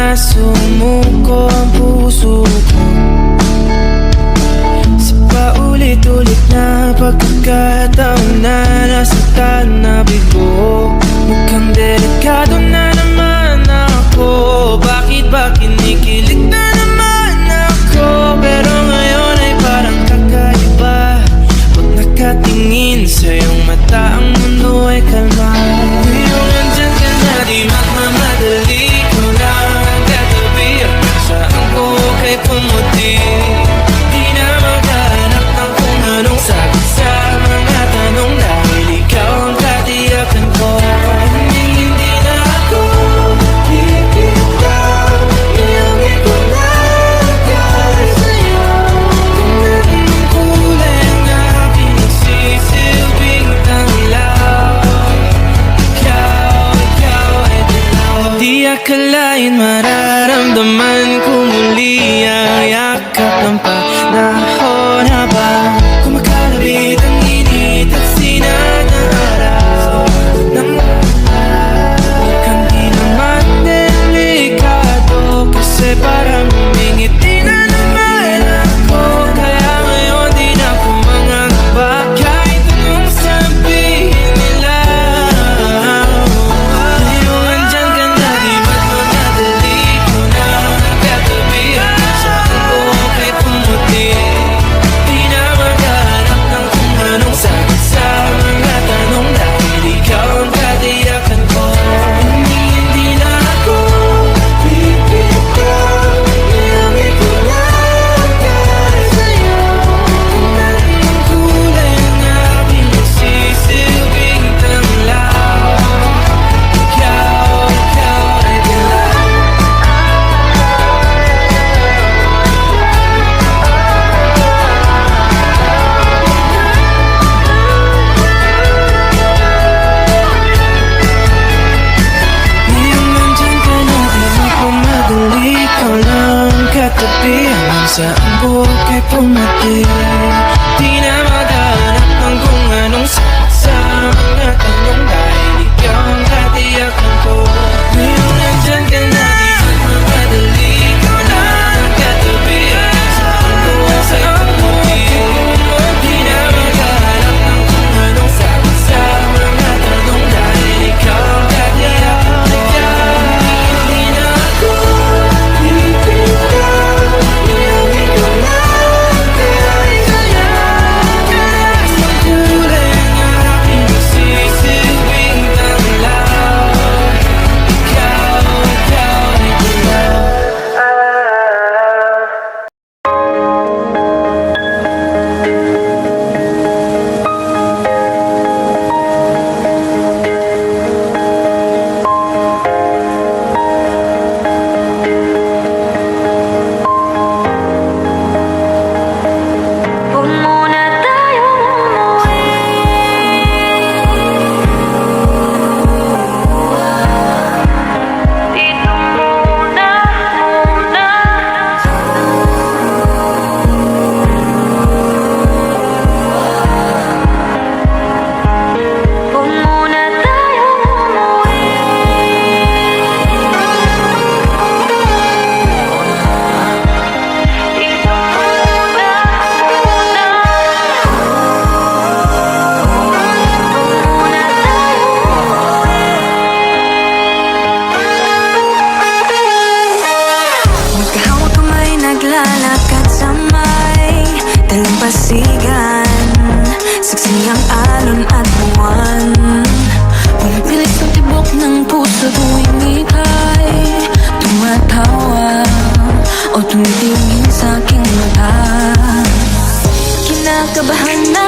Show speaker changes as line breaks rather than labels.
na sumuko ang puso ko sa paulit-ulit na pagkakataon na nasaktan na bigo. Mukhang delikado na naman ako. Bakit ba kinikilig na naman ako? Pero ngayon ay parang kakaiba. Pag nakatingin sa iyong mata, ang mundo ay kalma. Ngayong nandyan ka na, di magmamadali. Ikaw lang ang katabi. Saan ko kay pumuti? Di na maghanap ng kung anong sagot sa mga tanong, dahil ikaw ang katiyakan ko. Hindi na ako bibitaw. Iyong ipinagkari sa'yo. Kung anong kulay ang aking nagsisilbing tanglaw. Ikaw ay dilaw. Di akalain mararamdaman ko muli ang yakap ng panahon habang kumakalabit ang init at sinag ng araw. Mukhang di naman delikado, kasi parang humingiti na naman ako. Kaya ngayon di na ako mangangamba kahit anong sabihin nila. Ngayong andyan ka na, di magmamadali. Ikaw na ang katabi. Saan ko kay pumuti? Di na maghanap ng kung anong sagot sa mga tanong, dahil ikaw ang katiyakan ko. Hindi na ako bibitaw. Iyong ipinagkari sa'yo. Kung anong kulay ang aking nagsisilbing tanglaw. Ikaw ay dilaw. Ngayong nandyan ka na, di magmamadali. Ikaw lang ang katabi. Hanggang saan buhok ay pumati. Di na maghanap ng kung anong sagot sa mga tanong, dahil ikaw ang katiyakan ko. Ngayong nandyan ka na, di magmamadali. Ikaw lang ang katabi. Hanggang saan buhok ay pumati. Di na maghanap ng kung anong sagot sa mga tanong, dahil ikaw ang katiyakan ko. Hindi na ako bibitaw. Iyong ipinagkari sa'yo. Ang kulay ang aking nagsisilbing tanglaw. Ikaw ay dilaw.
Huwag muna tayong umuwi. Dito muna. Huwag muna tayong umuwi. Dito muna. Magkahawak kamay, naglalakad sa may dalampasigan. Saksi ang alon at buwan. Pumipilit sa tibok ng puso tuwing ika'y tumatawa o tumitingin sa aking mata. Kinakabahan na